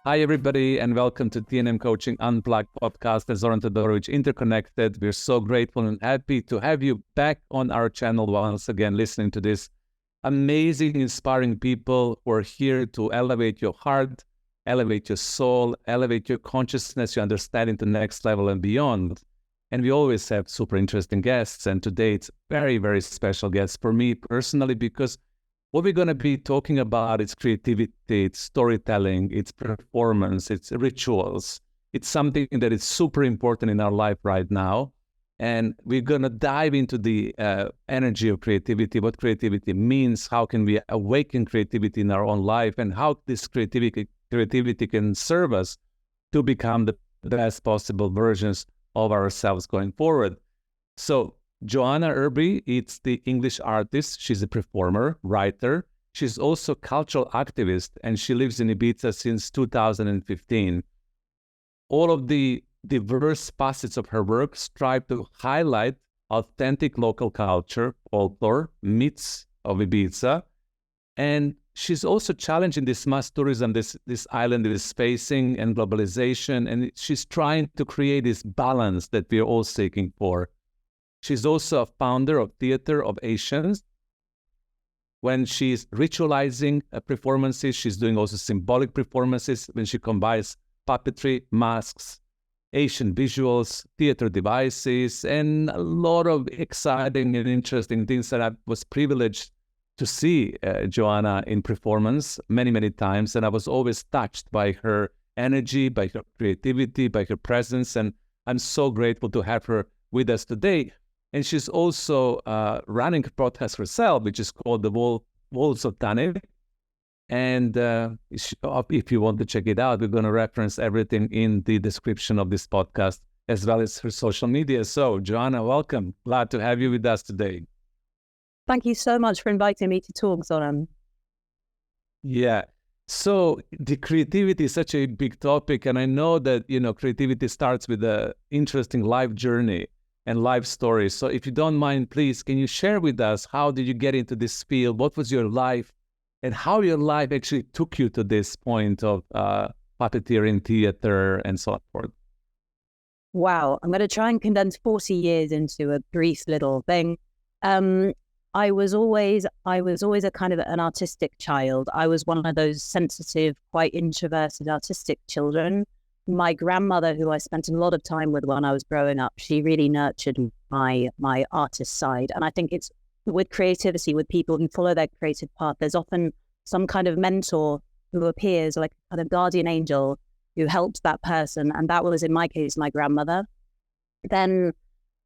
Hi, everybody, and welcome to TNM Coaching Unplugged podcast as Zoran Todorovic Interconnected. We're so grateful and happy to have you back on our channel once again, listening to this amazing, inspiring people who are here to elevate your heart, elevate your soul, elevate your consciousness, your understanding to the next level and beyond. And we always have super interesting guests. And today it's very, very special guest for me personally, because what we're going to be talking about is creativity, it's storytelling, it's performance, it's rituals. It's something that is super important in our life right now. And we're going to dive into the energy of creativity, what creativity means, how can we awaken creativity in our own life, and how this creativity can serve us to become the best possible versions of ourselves going forward. So Joanna Hruby, it's the English artist. She's a performer, writer. She's also a cultural activist, and she lives in Ibiza since 2015. All of the diverse facets of her work strive to highlight authentic local culture, folklore, myths of Ibiza. And she's also challenging this mass tourism, this island that is facing, and globalization. And she's trying to create this balance that we're all seeking for. She's also a founder of Theater of Asians. When she's ritualizing performances, she's doing also symbolic performances when she combines puppetry, masks, Asian visuals, theater devices, and a lot of exciting and interesting things that I was privileged to see Joanna in performance many, many times. And I was always touched by her energy, by her creativity, by her presence. And I'm so grateful to have her with us today. And she's also running a podcast herself, which is called The Walls of Tanith. And if you want to check it out, we're going to reference everything in the description of this podcast, as well as her social media. So, Joanna, welcome. Glad to have you with us today. Thank you so much for inviting me to talk, Zoran. Yeah. So the creativity is such a big topic. And I know that, creativity starts with an interesting life journey and life stories. So if you don't mind, please, can you share with us, how did you get into this field? What was your life, and how your life actually took you to this point of puppeteering, theater, and so forth? Wow, I'm going to try and condense 40 years into a brief little thing. I was always a kind of an artistic child. I was one of those sensitive, quite introverted, artistic children. My grandmother, who I spent a lot of time with when I was growing up, she really nurtured my artist side. And I think it's with creativity, with people who follow their creative path, there's often some kind of mentor who appears, like a kind of guardian angel who helps that person. And that was, in my case, my grandmother. Then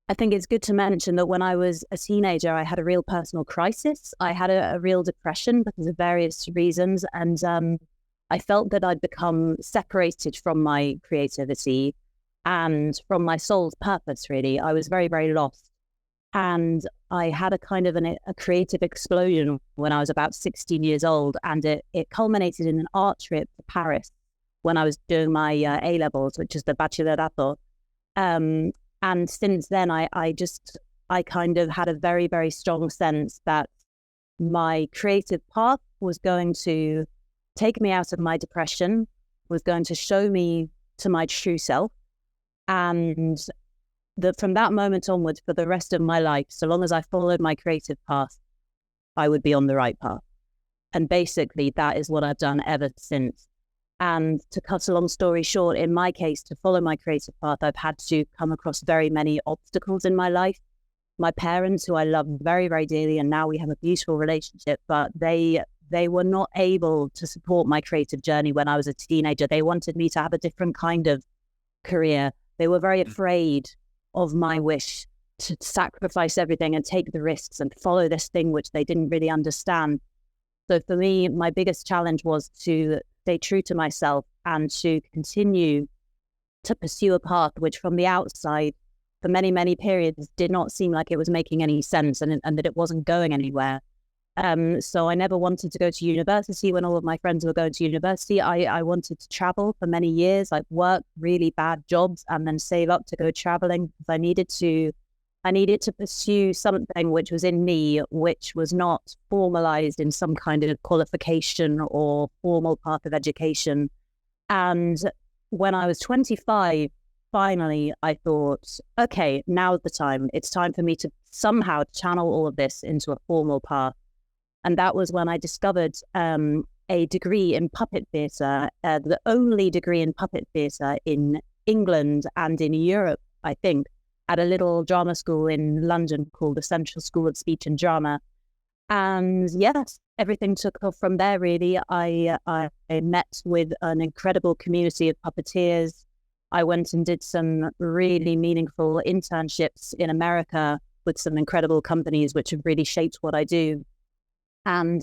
I think it's good to mention that when I was a teenager, I had a real personal crisis. I had a real depression because of various reasons. And I felt that I'd become separated from my creativity and from my soul's purpose, really. I was very, very lost. And I had a kind of a creative explosion when I was about 16 years old. And it culminated in an art trip to Paris when I was doing my A-levels, which is the bachillerato. And since then, I kind of had a very, very strong sense that my creative path was going to take me out of my depression, was going to show me to my true self. And that from that moment onwards, for the rest of my life, so long as I followed my creative path, I would be on the right path. And basically, that is what I've done ever since. And to cut a long story short, in my case, to follow my creative path, I've had to come across very many obstacles in my life. My parents, who I love very, very dearly, and now we have a beautiful relationship, but they were not able to support my creative journey when I was a teenager. They wanted me to have a different kind of career. They were very afraid of my wish to sacrifice everything and take the risks and follow this thing which they didn't really understand. So for me, my biggest challenge was to stay true to myself and to continue to pursue a path which from the outside, for many, many periods, did not seem like it was making any sense and that it wasn't going anywhere. So I never wanted to go to university when all of my friends were going to university. I wanted to travel for many years. I'd work really bad jobs and then save up to go traveling because I needed to pursue something which was in me, which was not formalized in some kind of qualification or formal path of education. And when I was 25, finally, I thought, okay, now's the time. It's time for me to somehow channel all of this into a formal path. And that was when I discovered a degree in puppet theatre, the only degree in puppet theatre in England and in Europe, I think, at a little drama school in London called the Central School of Speech and Drama. And yes, everything took off from there, really. I met with an incredible community of puppeteers. I went and did some really meaningful internships in America with some incredible companies, which have really shaped what I do. And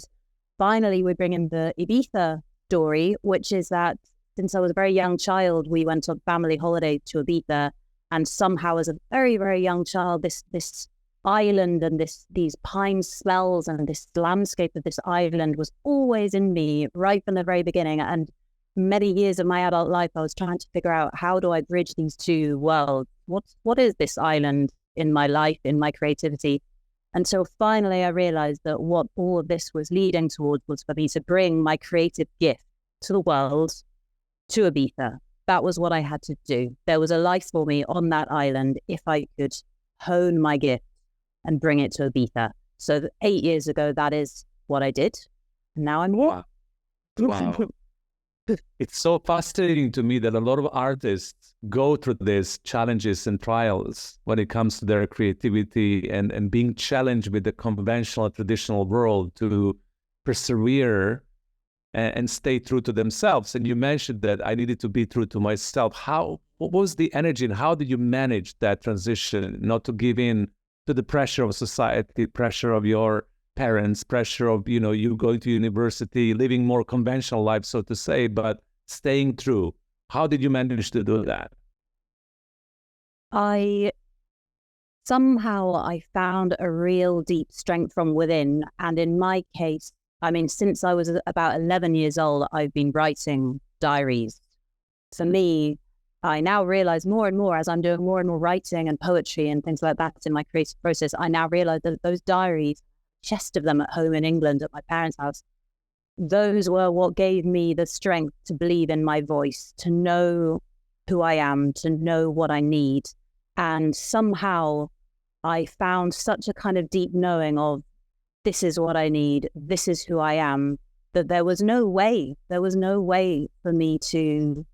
finally, we bring in the Ibiza story, which is that since I was a very young child, we went on family holiday to Ibiza. And somehow, as a very, very young child, this island and these pine smells and this landscape of this island was always in me right from the very beginning. And many years of my adult life, I was trying to figure out, how do I bridge these two worlds? What is this island in my life, in my creativity? Until finally I realized that what all of this was leading towards was for me to bring my creative gift to the world, to Ibiza. That was what I had to do. There was a life for me on that island if I could hone my gift and bring it to Ibiza. So 8 years ago, that is what I did. And now I'm here. Wow. It's so fascinating to me that a lot of artists go through these challenges and trials when it comes to their creativity and being challenged with the conventional, traditional world to persevere and stay true to themselves. And you mentioned that I needed to be true to myself. What was the energy and how did you manage that transition, not to give in to the pressure of society, pressure of your parents, pressure of, you going to university, living more conventional life, so to say, but staying true? How did you manage to do that? I found a real deep strength from within. And in my case, since I was about 11 years old, I've been writing diaries. For me, I now realize more and more as I'm doing more and more writing and poetry and things like that in my creative process, I now realize that those diaries, chest of them at home in England at my parents' house, those were what gave me the strength to believe in my voice, to know who I am, to know what I need. And somehow I found such a kind of deep knowing of, this is what I need, this is who I am, that there was no way for me to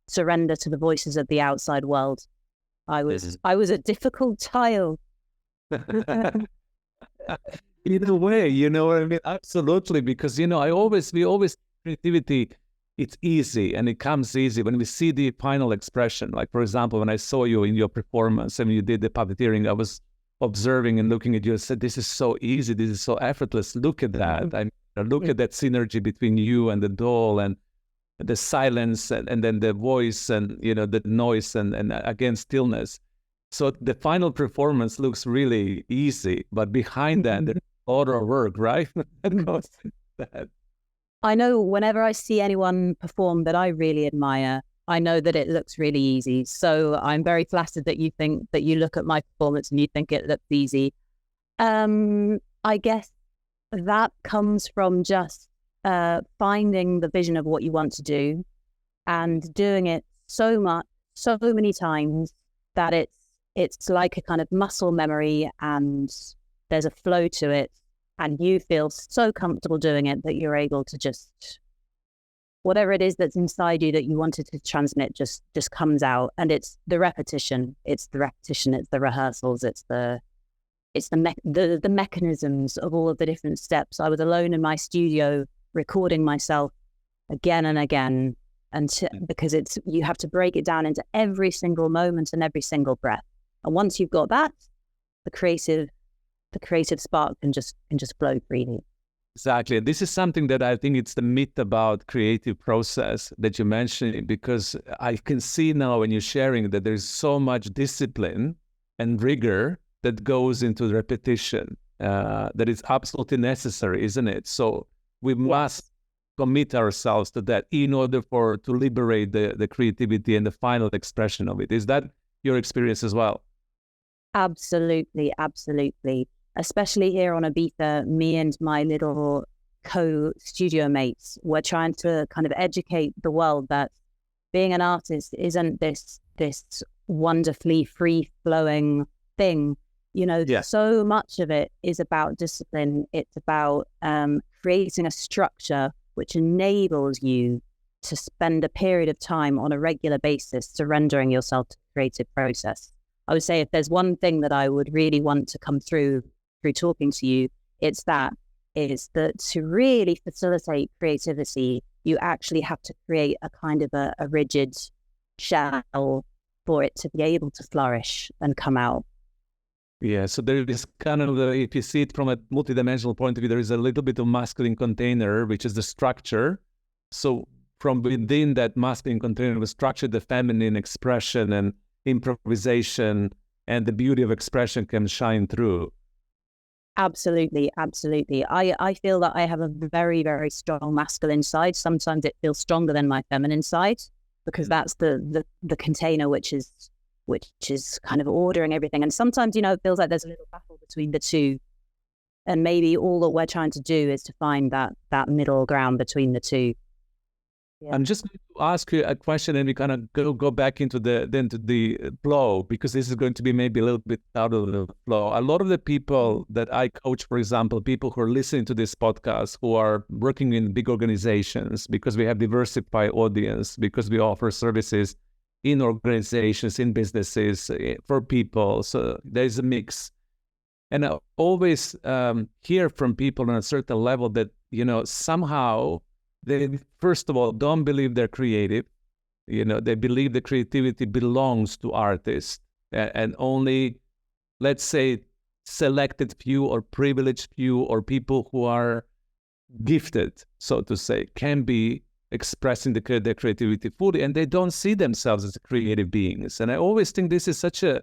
surrender to the voices of the outside world. I was a difficult child. In a way, you know what I mean? Absolutely, because we always creativity, it's easy and it comes easy when we see the final expression. Like, for example, when I saw you in your performance and you did the puppeteering, I was observing and looking at you and said, this is so easy, this is so effortless. Look at that. Look at that synergy between you and the doll and the silence and then the voice and the noise and again stillness. So the final performance looks really easy, but behind that there's a lot of work, right? That goes into that. I know whenever I see anyone perform that I really admire, I know that it looks really easy. So I'm very flattered that you think that you look at my performance and you think it looks easy. I guess that comes from just finding the vision of what you want to do and doing it so many times that it's like a kind of muscle memory and there's a flow to it and you feel so comfortable doing it that you're able to just, whatever it is that's inside you that you wanted to transmit just comes out. And it's the repetition, it's the rehearsals, it's the mechanisms of all of the different steps. I was alone in my studio recording myself again and again because you have to break it down into every single moment and every single breath. And once you've got that, the creative spark can just flow freely. Exactly. And this is something that I think it's the myth about creative process that you mentioned, because I can see now when you're sharing that there's so much discipline and rigor that goes into the repetition that is absolutely necessary, isn't it? So we must commit ourselves to that in order to liberate the creativity and the final expression of it. Is that your experience as well? Absolutely. Especially here on Ibiza, me and my little co-studio mates were trying to kind of educate the world that being an artist isn't this wonderfully free-flowing thing. You know, so much of it is about discipline. It's about creating a structure which enables you to spend a period of time on a regular basis surrendering yourself to the creative process. I would say if there's one thing that I would really want to come through talking to you, it's that to really facilitate creativity, you actually have to create a kind of a rigid shell for it to be able to flourish and come out. Yeah, so there is kind of, if you see it from a multidimensional point of view, there is a little bit of masculine container, which is the structure. So from within that masculine container of structure, the feminine expression and improvisation and the beauty of expression can shine through. Absolutely, absolutely. I feel that I have a very, very strong masculine side. Sometimes it feels stronger than my feminine side because that's the container which is kind of ordering everything. And sometimes, you know, it feels like there's a little battle between the two. And maybe all that we're trying to do is to find that middle ground between the two. Yeah. I'm just going to ask you a question, and we kind of go back into the flow, because this is going to be maybe a little bit out of the flow. A lot of the people that I coach, for example, people who are listening to this podcast, who are working in big organizations, because we have diversified audience, because we offer services in organizations, in businesses, for people. So there's a mix. And I always hear from people on a certain level that, you know, somehow they, first of all, don't believe they're creative. You know, they believe the creativity belongs to artists, and only, let's say, selected few or privileged few or people who are gifted, so to say, can be expressing their creativity fully, and they don't see themselves as creative beings. And I always think this is such a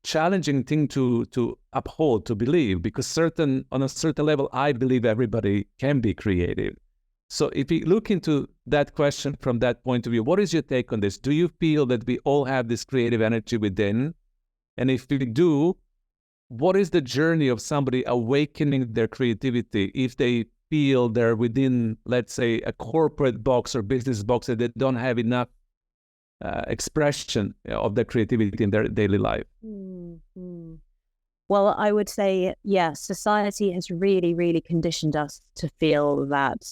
challenging thing to uphold, to believe, because on a certain level, I believe everybody can be creative. So if you look into that question from that point of view, what is your take on this? Do you feel that we all have this creative energy within? And if we do, what is the journey of somebody awakening their creativity if they feel they're within, let's say, a corporate box or business box, that they don't have enough expression of their creativity in their daily life? Mm-hmm. Well, I would say, yes, society has really, really conditioned us to feel that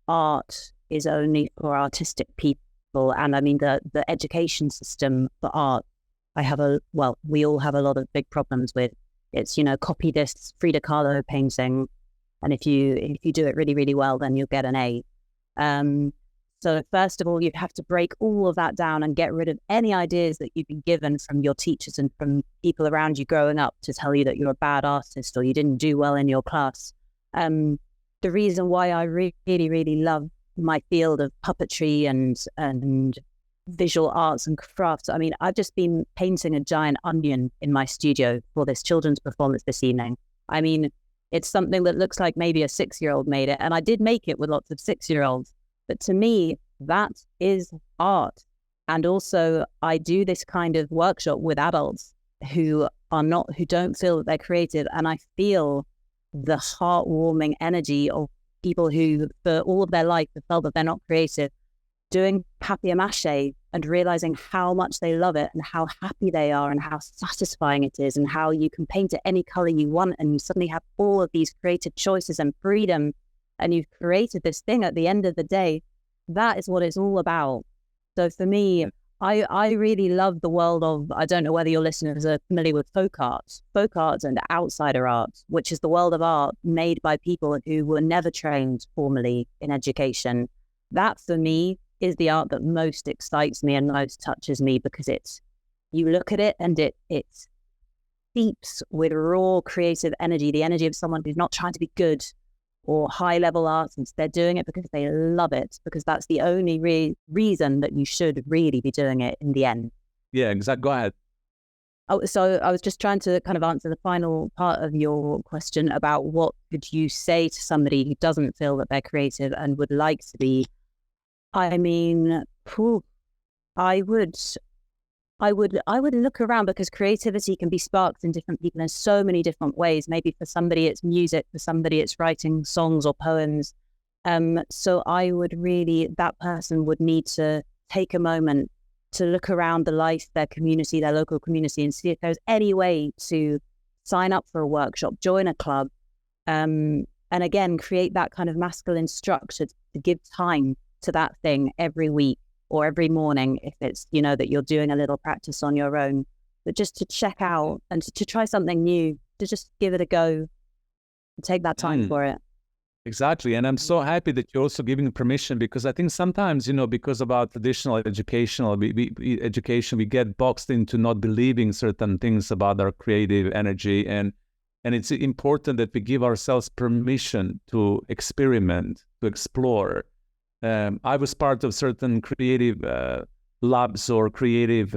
art is only for artistic people. And I mean, the education system for art, we all have a lot of big problems with. It's, you know, copy this Frida Kahlo painting, and if you do it really, really well, then you'll get an A. So first of all, you have to break all of that down and get rid of any ideas that you've been given from your teachers and from people around you growing up to tell you that you're a bad artist or you didn't do well in your class. The reason why I really, really love my field of puppetry and visual arts and crafts. I mean, I've just been painting a giant onion in my studio for this children's performance this evening. I mean, it's something that looks like maybe a 6-year-old made it. And I did make it with lots of 6-year-olds. But to me, that is art. And also, I do this kind of workshop with adults who don't feel that they're creative. And I feel the heartwarming energy of people who, for all of their life, have felt that they're not creative, doing papier-mâché and realizing how much they love it and how happy they are and how satisfying it is and how you can paint it any color you want and you suddenly have all of these creative choices and freedom and you've created this thing at the end of the day. That is what it's all about. So for me, I really love the world of, I don't know whether your listeners are familiar with folk art and outsider art, which is the world of art made by people who were never trained formally in education. That for me is the art that most excites me and most touches me, because you look at it and it seeps with raw creative energy, the energy of someone who's not trying to be good or high-level artists. They're doing it because they love it, because that's the only reason that you should really be doing it in the end. Yeah, exactly. Go ahead. Oh, so I was just trying to kind of answer the final part of your question about what could you say to somebody who doesn't feel that they're creative and would like to be. I mean, I would look around, because creativity can be sparked in different people in so many different ways. Maybe for somebody it's music, for somebody it's writing songs or poems. So I would really, that person would need to take a moment to look around their community, their local community, and see if there's any way to sign up for a workshop, join a club, and again, create that kind of masculine structure to give time to that thing every week or every morning, if it's, that you're doing a little practice on your own, but just to check out and to try something new, to just give it a go and take that time for it. Exactly. And I'm so happy that you're also giving permission, because I think sometimes, because of our traditional education, we get boxed into not believing certain things about our creative energy. And it's important that we give ourselves permission to experiment, to explore. I was part of certain creative labs or creative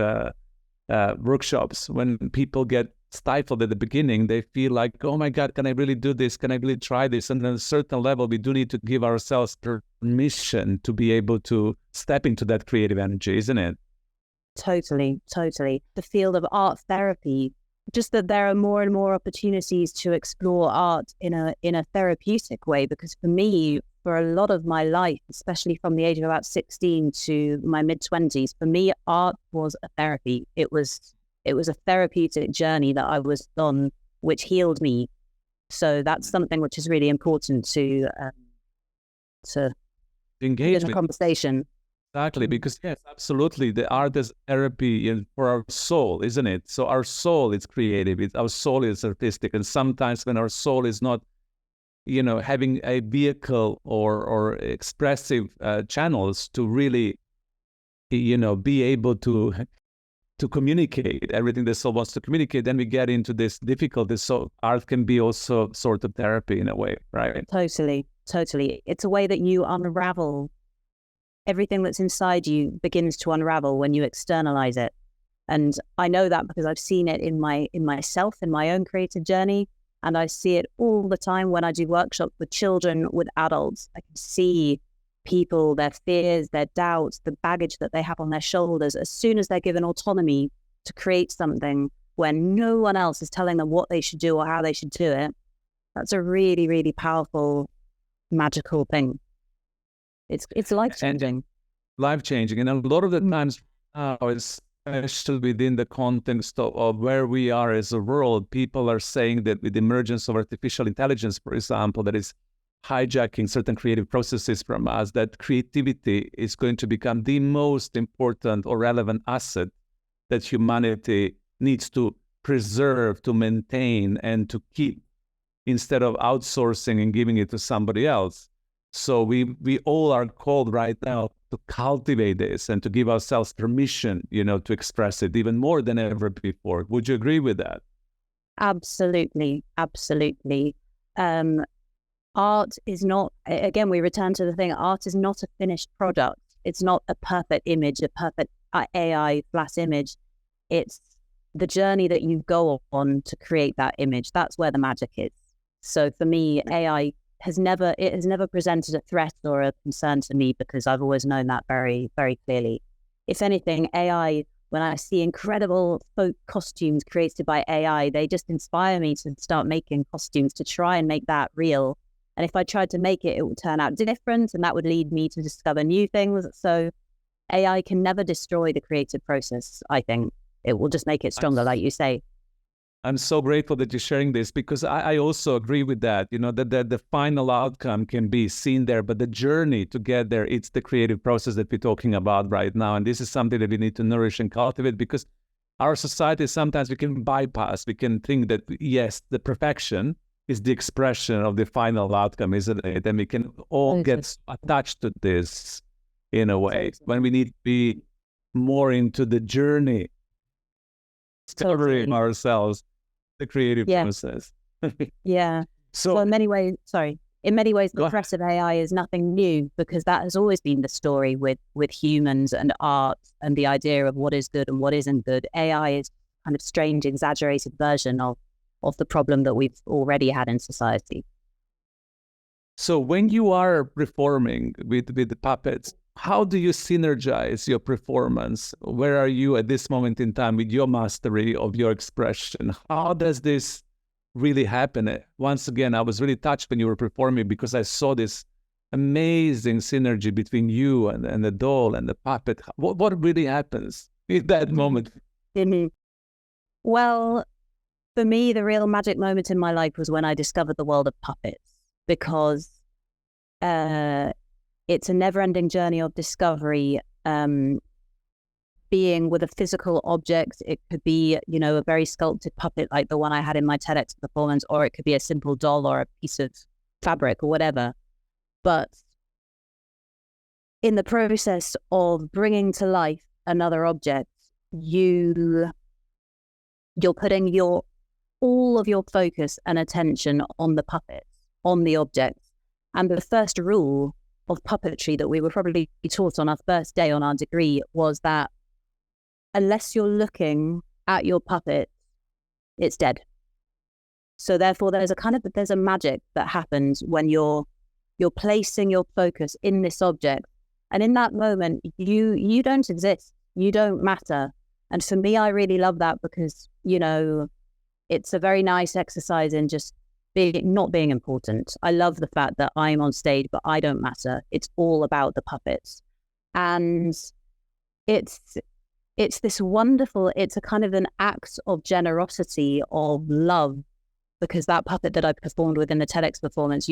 workshops. When people get stifled at the beginning, they feel like, oh my God, can I really do this? Can I really try this? And at a certain level, we do need to give ourselves permission to be able to step into that creative energy, isn't it? Totally. The field of art therapy, just that there are more and more opportunities to explore art in a therapeutic way, because for me, for a lot of my life, especially from the age of about 16 to my mid-20s, for me, art was a therapy. It was a therapeutic journey that I was on, which healed me. So that's something which is really important to engage in a conversation. Exactly, because yes, absolutely, the art is therapy for our soul, isn't it? So our soul is creative, our soul is artistic, and sometimes when our soul is not, having a vehicle or expressive channels to really, be able to communicate everything the soul wants to communicate, then we get into this difficulty. So art can be also sort of therapy in a way, right? Totally. It's a way that you unravel everything that's inside you, begins to unravel when you externalize it. And I know that because I've seen it in myself, in my own creative journey. And I see it all the time when I do workshops with children, with adults. I can see people, their fears, their doubts, the baggage that they have on their shoulders, as soon as they're given autonomy to create something when no one else is telling them what they should do or how they should do it. That's a really, really powerful, magical thing. It's life-changing. Life-changing. And a lot of the times now, especially within the context of where we are as a world, people are saying that with the emergence of artificial intelligence, for example, that is hijacking certain creative processes from us, that creativity is going to become the most important or relevant asset that humanity needs to preserve, to maintain, and to keep, instead of outsourcing and giving it to somebody else. So we all are called right now to cultivate this and to give ourselves permission, to express it even more than ever before. Would you agree with that? Absolutely. Art is not, again, we return to the thing, art is not a finished product. It's not a perfect image, a perfect AI flat image. It's the journey that you go on to create that image. That's where the magic is. So for me, AI has never presented a threat or a concern to me, because I've always known that very, very clearly. If anything, AI, when I see incredible folk costumes created by AI, they just inspire me to start making costumes, to try and make that real. And if I tried to make it, it would turn out different, and that would lead me to discover new things. So AI can never destroy the creative process, I think. It will just make it stronger, like you say. I'm so grateful that you're sharing this, because I also agree with that, that the final outcome can be seen there, but the journey to get there, it's the creative process that we're talking about right now. And this is something that we need to nourish and cultivate, because our society, sometimes we can bypass, we can think that, yes, the perfection is the expression of the final outcome, isn't it? And we can all get attached to this in a way, when we need to be more into the journey, discovering ourselves, the creative process. Yeah. So in many ways, the threat of AI is nothing new, because that has always been the story with humans and art and the idea of what is good and what isn't good. AI is kind of strange, exaggerated version of the problem that we've already had in society. So when you are performing with the puppets, how do you synergize your performance? Where are you at this moment in time with your mastery of your expression? How does this really happen? Once again, I was really touched when you were performing, because I saw this amazing synergy between you and the doll and the puppet. What really happens in that moment? Mhm. Well, for me, the real magic moment in my life was when I discovered the world of puppets, because it's a never-ending journey of discovery. Being with a physical object, it could be, a very sculpted puppet like the one I had in my TEDx performance, or it could be a simple doll or a piece of fabric or whatever. But in the process of bringing to life another object, you're putting all of your focus and attention on the puppet, on the object. And the first rule of puppetry that we were probably taught on our first day on our degree was that unless you're looking at your puppet, it's dead. So therefore, there's a magic that happens when you're placing your focus in this object, and in that moment, you don't exist, you don't matter. And for me, I really love that, because it's a very nice exercise in just not being important. I love the fact that I'm on stage, but I don't matter. It's all about the puppets, and it's this wonderful, it's a kind of an act of generosity, of love, because that puppet that I performed with in the TEDx performance,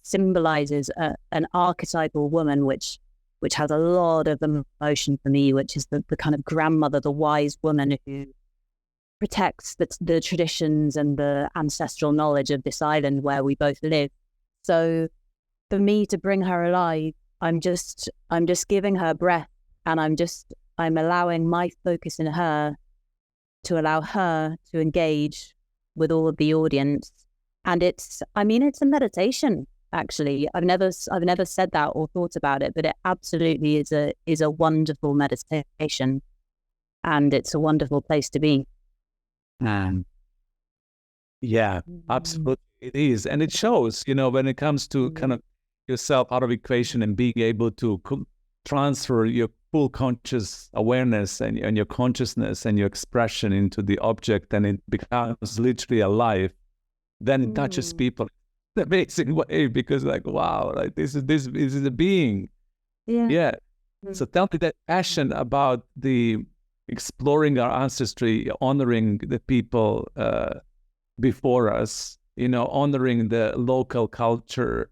symbolizes an archetypal woman, which has a lot of emotion for me, which is the kind of grandmother, the wise woman who protects the traditions and the ancestral knowledge of this island where we both live. So for me to bring her alive, I'm just giving her breath, and I'm allowing my focus in her to allow her to engage with all of the audience. And it's a meditation, actually. I've never said that or thought about it, but it absolutely is a wonderful meditation, and it's a wonderful place to be. Yeah, absolutely. It is. And it shows, when it comes to kind of yourself out of equation and being able to transfer your full conscious awareness and your consciousness and your expression into the object, and it becomes literally alive, then it touches people in an amazing way, because wow, this is a being. Yeah. So tell me that passion about the exploring our ancestry, honoring the people before us, honoring the local culture,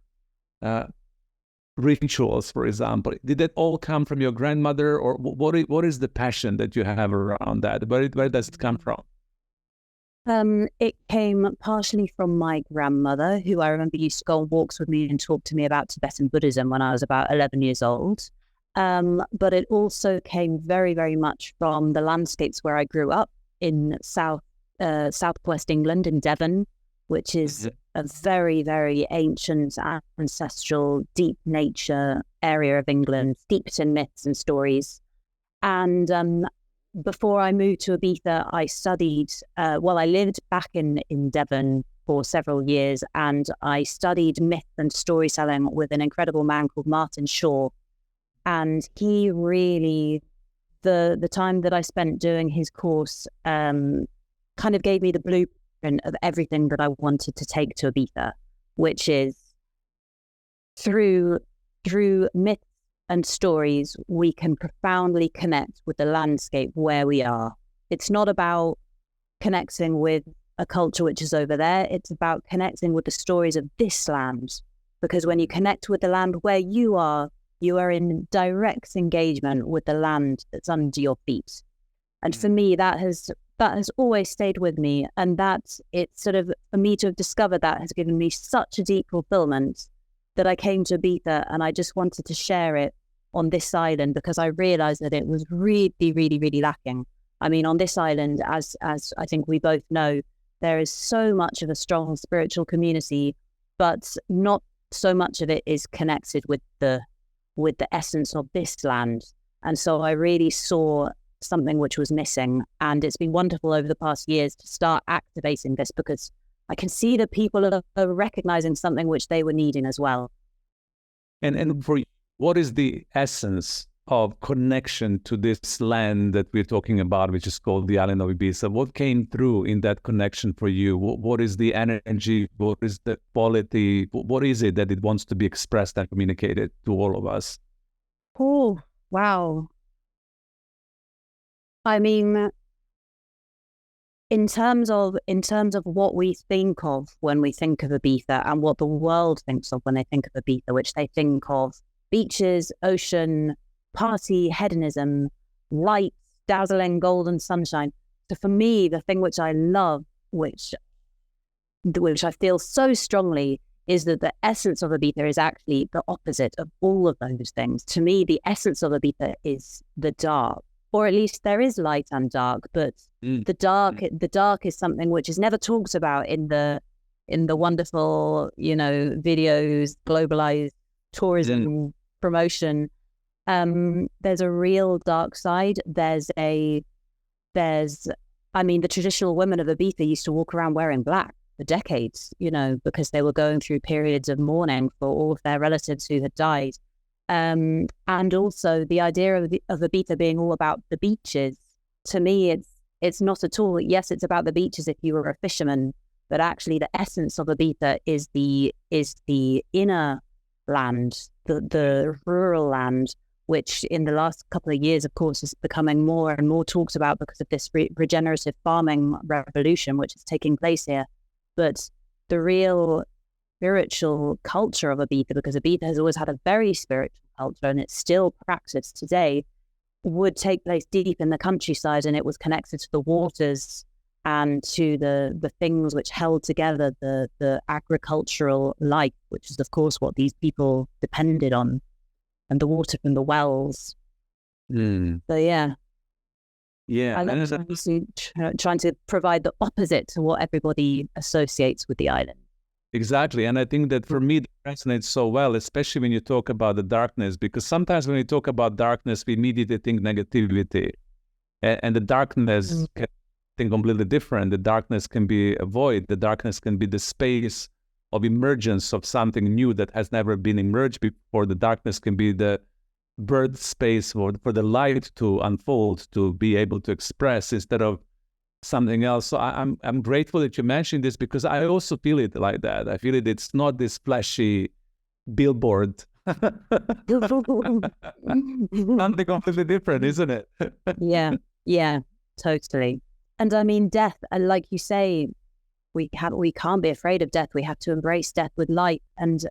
rituals, for example. Did that all come from your grandmother, or what is the passion that you have around that? Where does it come from? It came partially from my grandmother, who I remember used to go on walks with me and talk to me about Tibetan Buddhism when I was about 11 years old. But it also came very, very much from the landscapes where I grew up in southwest England, in Devon, which is a very, very ancient, ancestral, deep nature area of England, steeped in myths and stories. And before I moved to Ibiza, I studied, I lived back in Devon for several years, and I studied myth and storytelling with an incredible man called Martin Shaw. And he really, the time that I spent doing his course kind of gave me the blueprint of everything that I wanted to take to Ibiza, which is through myths and stories, we can profoundly connect with the landscape where we are. It's not about connecting with a culture which is over there. It's about connecting with the stories of this land. Because when you connect with the land where you are in direct engagement with the land that's under your feet. And for me, that has always stayed with me. And it's sort of, for me to have discovered that has given me such a deep fulfillment that I came to Ibiza, and I just wanted to share it on this island, because I realized that it was really, really, really lacking. I mean, on this island, as I think we both know, there is so much of a strong spiritual community, but not so much of it is connected with the essence of this land. And so I really saw something which was missing. And it's been wonderful over the past years to start activating this, because I can see that people are recognizing something which they were needing as well. And for you, what is the essence of connection to this land that we're talking about, which is called the island of Ibiza? What came through in that connection for you? What is the energy? What is the quality? What is it that it wants to be expressed and communicated to all of us? Oh, wow. I mean, in terms of what we think of when we think of Ibiza and what the world thinks of when they think of Ibiza, which they think of beaches, ocean, party, hedonism, lights, dazzling golden sunshine. So for me, the thing which I love, which I feel so strongly, is that the essence of Ibiza is actually the opposite of all of those things. To me, the essence of Ibiza is the dark, or at least there is light and dark, but the dark is something which is never talked about in the wonderful, videos, globalized tourism promotion. There's a real dark side. The traditional women of Ibiza used to walk around wearing black for decades, because they were going through periods of mourning for all of their relatives who had died. And also the idea of Ibiza being all about the beaches, to me, it's not at all. Yes, it's about the beaches if you were a fisherman, but actually the essence of Ibiza is the inner land, the rural land, which in the last couple of years, of course, is becoming more and more talked about because of this regenerative farming revolution, which is taking place here. But the real spiritual culture of Ibiza, because Ibiza has always had a very spiritual culture and it's still practiced today, would take place deep in the countryside, and it was connected to the waters and to the things which held together the agricultural life, which is of course what these people depended on, and the water from the wells. So yeah, I love trying to provide the opposite to what everybody associates with the island. Exactly. And I think that for me, that resonates so well, especially when you talk about the darkness, because sometimes when we talk about darkness, we immediately think negativity. And the darkness can think completely different. The darkness can be a void. The darkness can be the space of emergence of something new that has never been emerged before. The darkness can be the birth space for the light to unfold, to be able to express instead of something else. So I'm grateful that you mentioned this, because I also feel it like that. I feel it's not this flashy billboard. Something completely different, isn't it? Yeah, totally. And I mean, death, like you say, we can't be afraid of death. We have to embrace death with light. And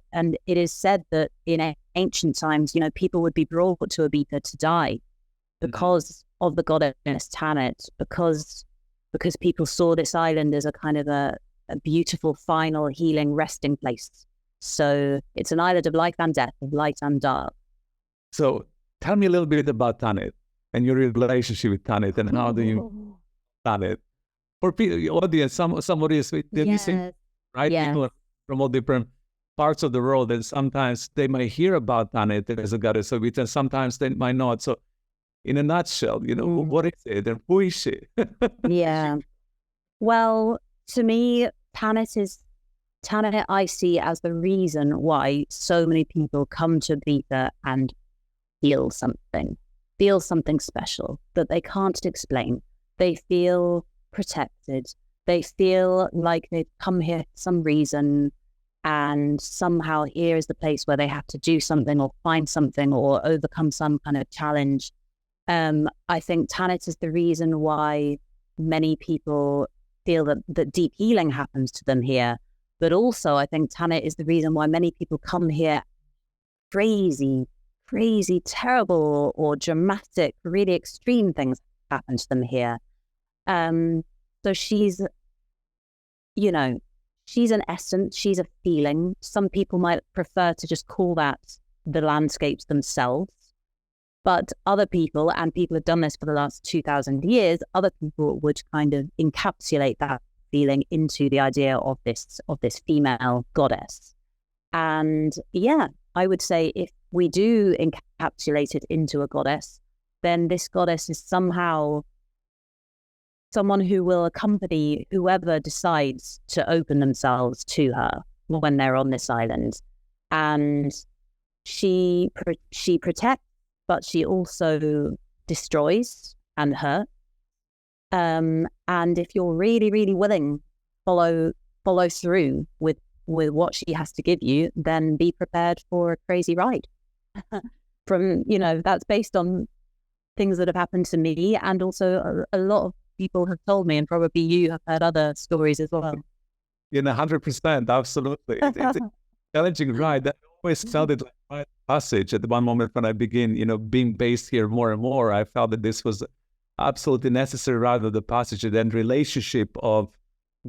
it is said that in ancient times, people would be brought to Ibiza to die because of the goddess Tanit, because people saw this island as a kind of a beautiful, final, healing resting place. So it's an island of life and death, of light and dark. So tell me a little bit about Tanit and your relationship with Tanit, and how do you Tanit? For the audience, somebody is listening, right? Yeah. People from all different parts of the world, and sometimes they might hear about Tanit as a goddess of it, and sometimes they might not. So in a nutshell, what is it and who is she? Yeah. Well, to me, Tanit I see as the reason why so many people come to Ibiza and feel something special that they can't explain. They feel protected. They feel like they've come here for some reason, and somehow here is the place where they have to do something or find something or overcome some kind of challenge. I think Tanit is the reason why many people feel that deep healing happens to them here. But also, I think Tanit is the reason why many people come here crazy, terrible or dramatic, really extreme things happen to them here. So she's an essence, she's a feeling. Some people might prefer to just call that the landscapes themselves. But other people, and people have done this for the last 2,000 years, other people would kind of encapsulate that feeling into the idea of this female goddess. And yeah, I would say if we do encapsulate it into a goddess, then this goddess is somehow someone who will accompany whoever decides to open themselves to her when they're on this island. And she protects but she also destroys and hurts. And if you're really, really willing to follow through with what she has to give you, then be prepared for a crazy ride. From, that's based on things that have happened to me, and also a lot of people have told me, and probably you have heard other stories as well. 100%, absolutely. It's a challenging ride. I always felt it like my passage. At the one moment when I begin, being based here more and more, I felt that this was absolutely necessary rite of the passage, and then relationship of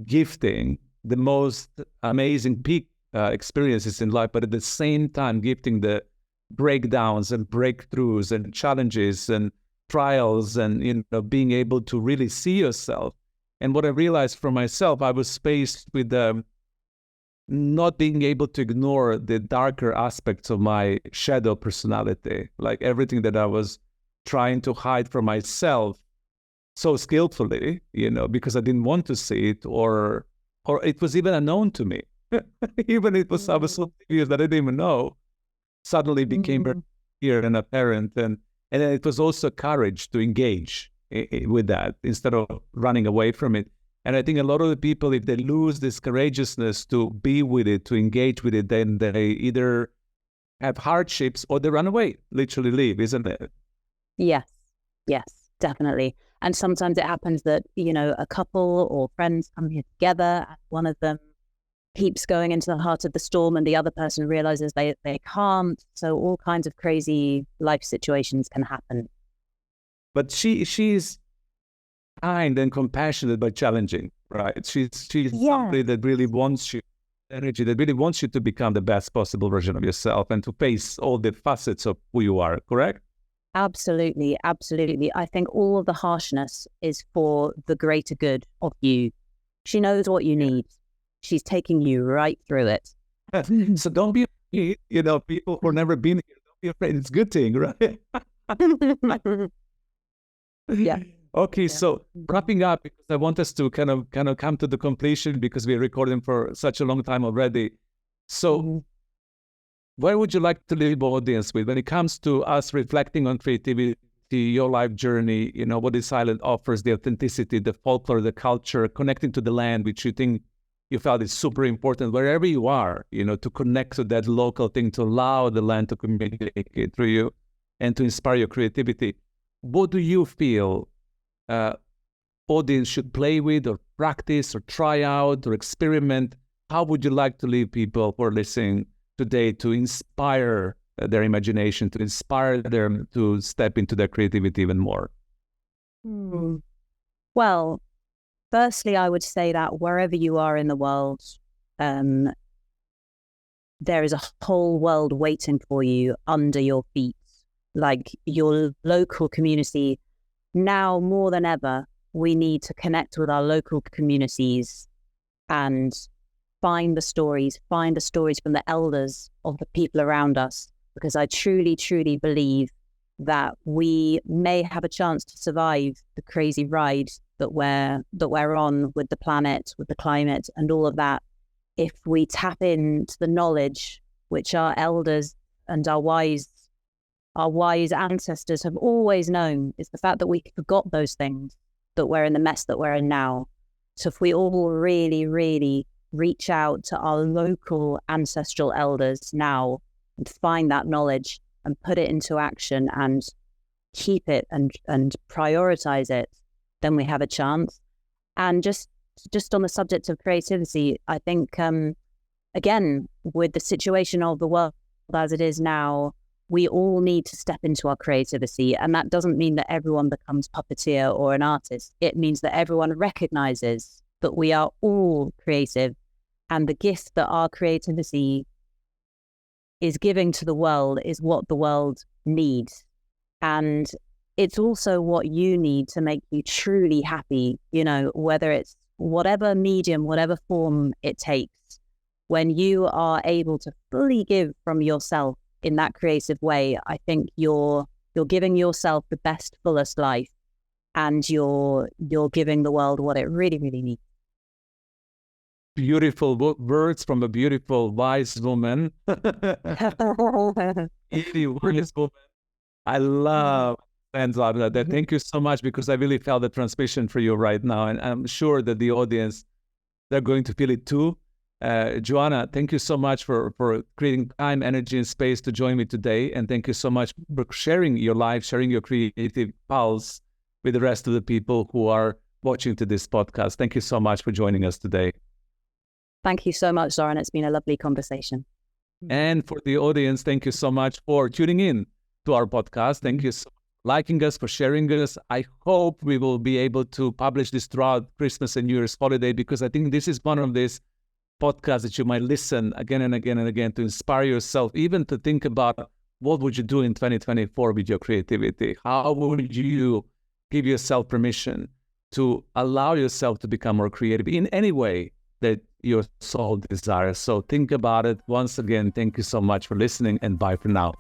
gifting the most amazing peak experiences in life, but at the same time gifting the breakdowns and breakthroughs and challenges and trials, and being able to really see yourself. And what I realized for myself, I was faced with not being able to ignore the darker aspects of my shadow personality, like everything that I was trying to hide from myself so skillfully, because I didn't want to see it, or it was even unknown to me. Even it was, I was so years that I didn't even know, suddenly became very clear and apparent. And then it was also courage to engage with that instead of running away from it. And I think a lot of the people, if they lose this courageousness to be with it, to engage with it, then they either have hardships or they run away, literally leave, isn't it? Yes, definitely. And sometimes it happens that, a couple or friends come here together, and one of them keeps going into the heart of the storm and the other person realizes they can't. So all kinds of crazy life situations can happen. But she's kind and compassionate but challenging, right? She's somebody that really wants you, energy that really wants you to become the best possible version of yourself and to face all the facets of who you are, correct? Absolutely. I think all of the harshness is for the greater good of you. She knows what you need. She's taking you right through it. So don't be afraid, people who've never been here, don't be afraid. It's a good thing, right? Yeah. Okay, so wrapping up, because I want us to kind of come to the completion, because we're recording for such a long time already. So what would you like to leave the audience with when it comes to us reflecting on creativity, your life journey, what Designate offers, the authenticity, the folklore, the culture, connecting to the land, which you think you felt is super important wherever you are, to connect to that local thing, to allow the land to communicate through you and to inspire your creativity. What do you feel audience should play with or practice or try out or experiment? How would you like to leave people who are listening today to inspire their imagination, to inspire them to step into their creativity even more? Well, firstly, I would say that wherever you are in the world, there is a whole world waiting for you under your feet. Like your local community, now more than ever, we need to connect with our local communities and find the stories from the elders of the people around us, because I truly, truly believe that we may have a chance to survive the crazy ride that we're on with the planet, with the climate and all of that, if we tap into the knowledge which our elders and our wise ancestors have always known. It's the fact that we forgot those things, that we're in the mess that we're in now. So if we all really, really reach out to our local ancestral elders now and find that knowledge and put it into action and keep it and prioritize it, then we have a chance. And just on the subject of creativity, I think, again, with the situation of the world as it is now, we all need to step into our creativity. And that doesn't mean that everyone becomes puppeteer or an artist. It means that everyone recognizes that we are all creative, and the gift that our creativity is giving to the world is what the world needs. And it's also what you need to make you truly happy, whether it's whatever medium, whatever form it takes. When you are able to fully give from yourself in that creative way, I think you're giving yourself the best, fullest life, and you're giving the world what it really, really needs. Beautiful words from a beautiful, wise woman. Really wise woman. I love and that. Thank you so much, because I really felt the transmission for you right now, and I'm sure that the audience, they're going to feel it too. Joanna, thank you so much for creating time, energy, and space to join me today, and thank you so much for sharing your life, sharing your creative pulse with the rest of the people who are watching to this podcast. Thank you so much for joining us today. Thank you so much, Zoran. It's been a lovely conversation. And for the audience, thank you so much for tuning in to our podcast. Thank you so much for liking us, for sharing us. I hope we will be able to publish this throughout Christmas and New Year's holiday, because I think this is one of these podcasts that you might listen again and again and again to inspire yourself, even to think about what would you do in 2024 with your creativity? How would you give yourself permission to allow yourself to become more creative in any way that your soul desires? So think about it. Once again, thank you so much for listening, and bye for now.